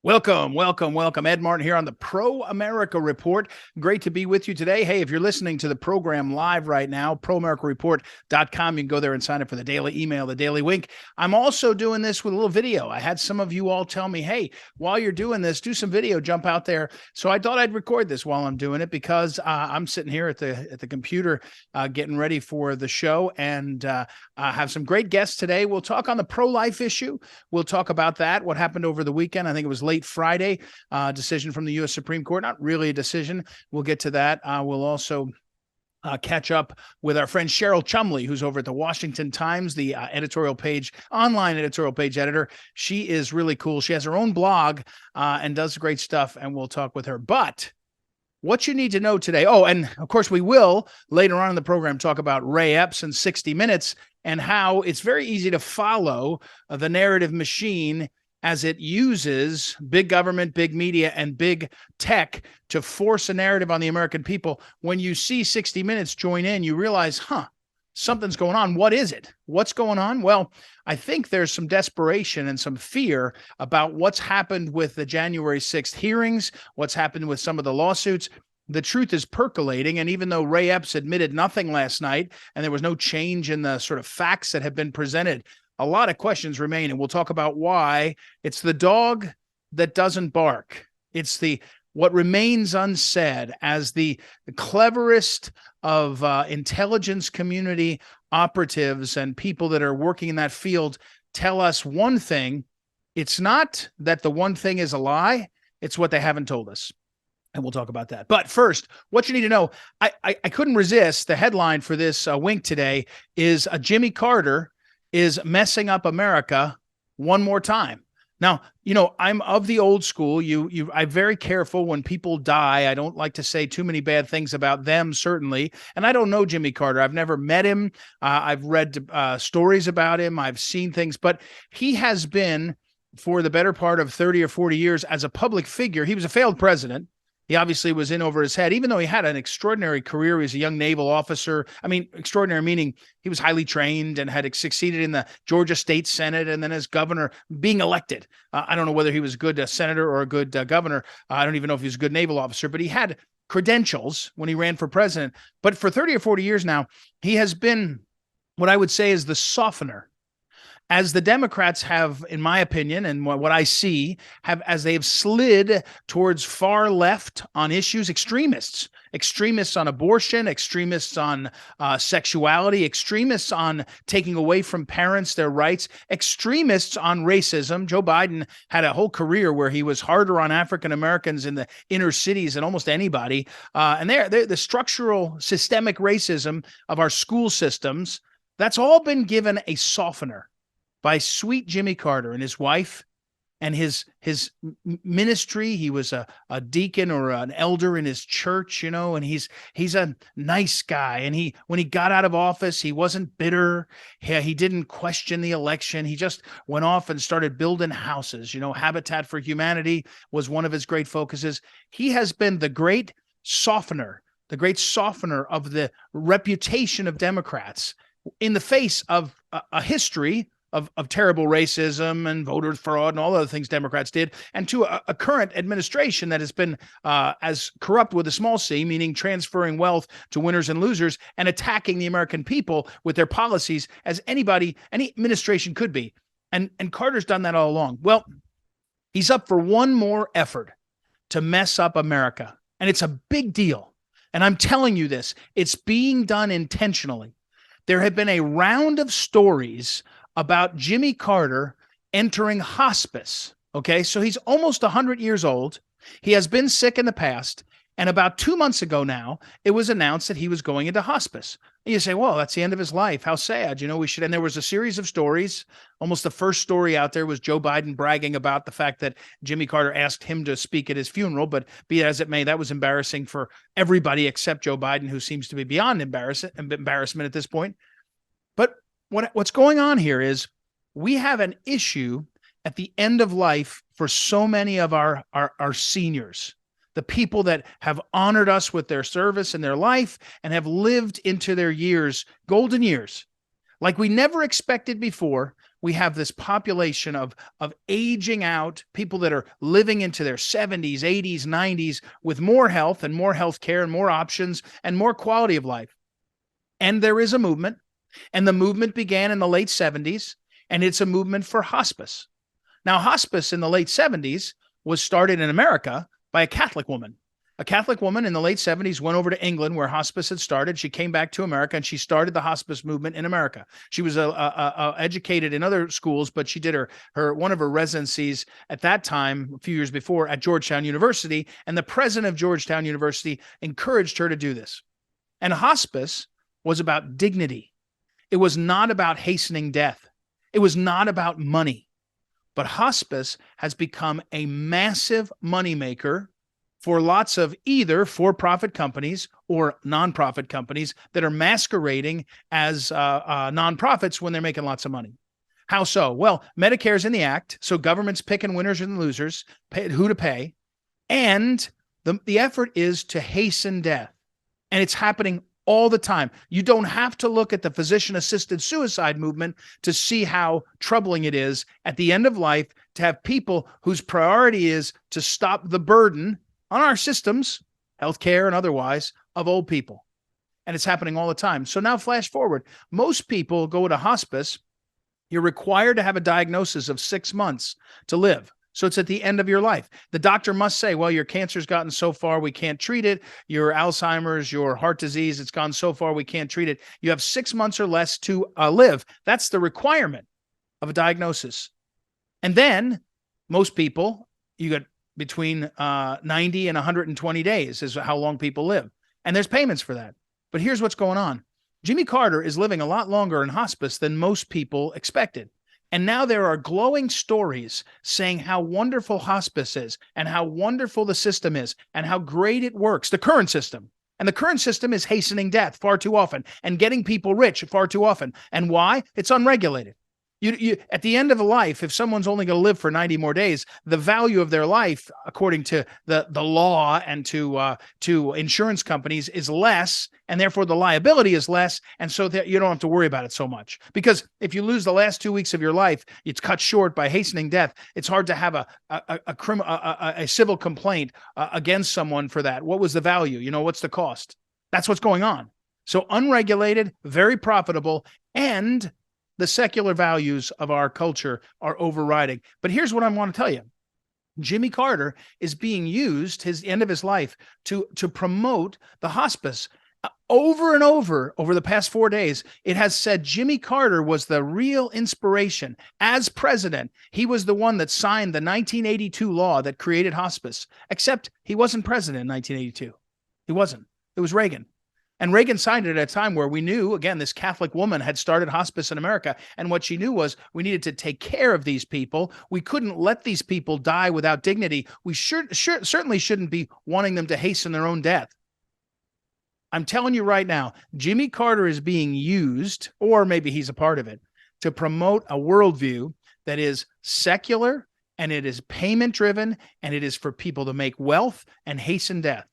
Welcome, welcome, welcome. Ed Martin here on the Pro America Report. Great to be with you today. Hey, if you're listening to the program live right now, proamericareport.com, you can go there and sign up for the daily email, the daily wink. I'm also doing this with a little video. I had some of you all tell me, hey, while you're doing this, do some video, jump out there. So I thought I'd record this while I'm doing it because I'm sitting here at the computer getting ready for the show and have some great guests today. We'll talk on the pro-life issue. We'll talk about that, what happened over the weekend. I think it was late Friday, decision from the U.S. Supreme Court. Not really a decision. We'll get to that. We'll also catch up with our friend Cheryl Chumley, who's over at the Washington Times, the editorial page, online editorial page editor. She is really cool. She has her own blog and does great stuff, and we'll talk with her. But what you need to know today, and of course we will later on in the program talk about Ray Epps and 60 Minutes and how it's very easy to follow the narrative machine as it uses big government, big media, and big tech to force a narrative on the American people. When you see 60 Minutes join in, you realize, something's going on. What is it? What's going on? Well, I think there's some desperation and some fear about what's happened with the January 6th hearings, what's happened with some of the lawsuits. The truth is percolating, and even though Ray Epps admitted nothing last night, and there was no change in the sort of facts that have been presented, a lot of questions remain, and we'll talk about why. It's the dog that doesn't bark. It's what remains unsaid as the cleverest of intelligence community operatives and people that are working in that field tell us one thing. It's not that the one thing is a lie. It's what they haven't told us. And we'll talk about that. But first, what you need to know, I couldn't resist. The headline for this wink today is Jimmy Carter is messing up America one more time. Now, I'm of the old school. I'm very careful when people die. I don't like to say too many bad things about them, certainly. And I don't know Jimmy Carter. I've never met him. I've read stories about him. I've seen things, but he has been, for the better part of 30 or 40 years, as a public figure. He was a failed president. He obviously was in over his head, even though he had an extraordinary career. He was a young naval officer. I mean, extraordinary meaning he was highly trained and had succeeded in the Georgia State Senate and then as governor being elected. I don't know whether he was a good senator or a good governor. I don't even know if he was a good naval officer, but he had credentials when he ran for president. But for 30 or 40 years now, he has been what I would say is the softener. As the Democrats have, in my opinion, and what I see, as they have slid towards far left on issues, extremists on abortion, extremists on sexuality, extremists on taking away from parents their rights, extremists on racism. Joe Biden had a whole career where he was harder on African Americans in the inner cities than almost anybody. And the structural systemic racism of our school systems, that's all been given a softener by sweet Jimmy Carter and his wife and his ministry. He was a deacon or an elder in his church, and he's a nice guy. And when he got out of office, he wasn't bitter. He didn't question the election. He just went off and started building houses. Habitat for Humanity was one of his great focuses. He has been the great softener of the reputation of Democrats in the face of a history of terrible racism and voter fraud and all the other things Democrats did, and to a current administration that has been as corrupt with a small c, meaning transferring wealth to winners and losers and attacking the American people with their policies as any administration could be. And Carter's done that all along. Well, he's up for one more effort to mess up America, and it's a big deal. And I'm telling you this, it's being done intentionally. There have been a round of stories about Jimmy Carter entering hospice. Okay, so he's almost 100 years old. He has been sick in the past. And about 2 months ago now, it was announced that he was going into hospice. And you say, well, that's the end of his life. How sad. And there was a series of stories. Almost the first story out there was Joe Biden bragging about the fact that Jimmy Carter asked him to speak at his funeral. But be it as it may, that was embarrassing for everybody except Joe Biden, who seems to be beyond embarrassment at this point. But what's going on here is we have an issue at the end of life for so many of our seniors, the people that have honored us with their service and their life and have lived into their years, golden years, like we never expected before. we have this population of aging out, people that are living into their 70s, 80s, 90s with more health and more health care and more options and more quality of life. And there is a movement, and the movement began in the late 70s, and it's a movement for hospice. Now, hospice in the late 70s was started in America by a Catholic woman. A Catholic woman in the late 70s went over to England where hospice had started. She came back to America and she started the hospice movement in America. She was educated in other schools, but she did her one of her residencies at that time, a few years before, at Georgetown University. And the president of Georgetown University encouraged her to do this. And hospice was about dignity. It was not about hastening death. It was not about money. But hospice has become a massive moneymaker for lots of either for-profit companies or nonprofit companies that are masquerading as nonprofits when they're making lots of money. How so? Well, Medicare's in the act, so government's picking winners and losers, who to pay, and the effort is to hasten death. And it's happening all the time. You don't have to look at the physician-assisted suicide movement to see how troubling it is at the end of life to have people whose priority is to stop the burden on our systems, healthcare and otherwise, of old people. And it's happening all the time. So now flash forward. Most people go to hospice. You're required to have a diagnosis of 6 months to live. So it's at the end of your life. The doctor must say, well, your cancer's gotten so far, we can't treat it. Your Alzheimer's, your heart disease, it's gone so far, we can't treat it. You have 6 months or less to live. That's the requirement of a diagnosis. And then most people, you get between 90 and 120 days is how long people live. And there's payments for that. But here's what's going on. Jimmy Carter is living a lot longer in hospice than most people expected. And now there are glowing stories saying how wonderful hospice is and how wonderful the system is and how great it works, the current system. And the current system is hastening death far too often and getting people rich far too often. And why? It's unregulated. You at the end of a life, if someone's only going to live for 90 more days, the value of their life, according to the law and to insurance companies, is less, and therefore the liability is less, and so that you don't have to worry about it so much. Because if you lose the last 2 weeks of your life, it's cut short by hastening death. It's hard to have a civil complaint against someone for that. What was the value? You know, what's the cost? That's what's going on. So unregulated, very profitable, and the secular values of our culture are overriding. But here's what I want to tell you. Jimmy Carter is being used, the end of his life, to promote the hospice. Over and over the past 4 days, it has said Jimmy Carter was the real inspiration. As president, he was the one that signed the 1982 law that created hospice, except he wasn't president in 1982. He wasn't. It was Reagan. And Reagan signed it at a time where we knew, again, this Catholic woman had started hospice in America. And what she knew was we needed to take care of these people. We couldn't let these people die without dignity. We certainly shouldn't be wanting them to hasten their own death. I'm telling you right now, Jimmy Carter is being used, or maybe he's a part of it, to promote a worldview that is secular, and it is payment-driven, and it is for people to make wealth and hasten death.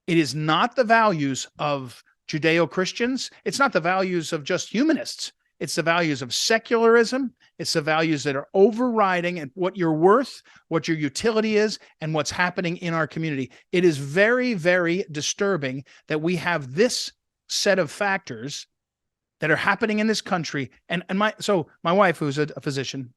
It is not the values of Judeo-Christians. It's not the values of just humanists. It's the values of secularism. It's the values that are overriding and what you're worth, what your utility is, and what's happening in our community. It is very, very disturbing that we have this set of factors that are happening in this country. And my wife, who's a physician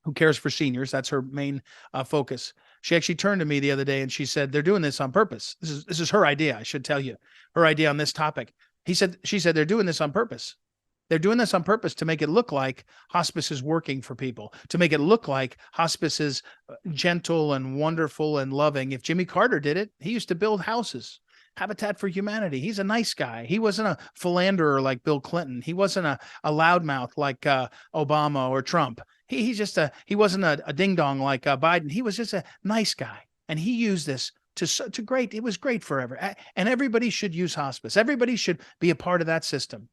who cares for seniors, that's her main focus. She actually turned to me the other day and she said, they're doing this on purpose. This is her idea. I should tell you her idea on this topic. She said, they're doing this on purpose. They're doing this on purpose to make it look like hospice is working for people, to make it look like hospice is gentle and wonderful and loving. If Jimmy Carter did it, he used to build houses. Habitat for Humanity. He's a nice guy. He wasn't a philanderer like Bill Clinton. He wasn't a loudmouth like Obama or Trump. He wasn't a ding dong like Biden. He was just a nice guy. And he used this to great. It was great forever. And everybody should use hospice. Everybody should be a part of that system.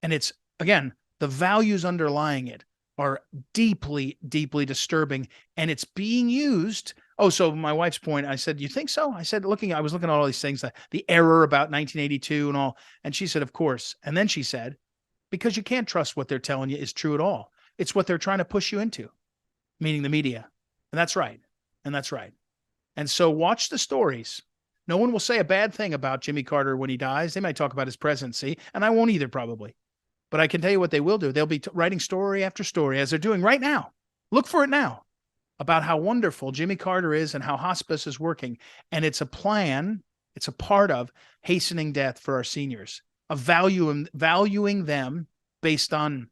And it's, again, the values underlying it are deeply, deeply disturbing. And it's being used. Oh, so my wife's point, I said, you think so? I said, I was looking at all these things, the error about 1982 and all. And she said, of course. And then she said, because you can't trust what they're telling you is true at all. It's what they're trying to push you into, meaning the media. And that's right. And that's right. And so watch the stories. No one will say a bad thing about Jimmy Carter when he dies. They might talk about his presidency, and I won't either, probably. But I can tell you what they will do. They'll be writing story after story, as they're doing right now. Look for it now, about how wonderful Jimmy Carter is and how hospice is working. And it's a plan, it's a part of hastening death for our seniors, of valuing them based on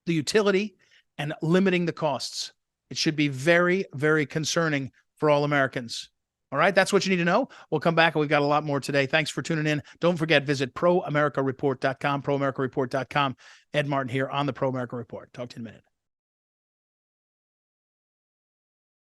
the utility and limiting the costs. It should be very, very concerning for all Americans. All right, that's what you need to know. We'll come back and we've got a lot more today. Thanks for tuning in. Don't forget, visit proamericareport.com, proamericareport.com. Ed Martin here on the Pro America Report. Talk to you in a minute.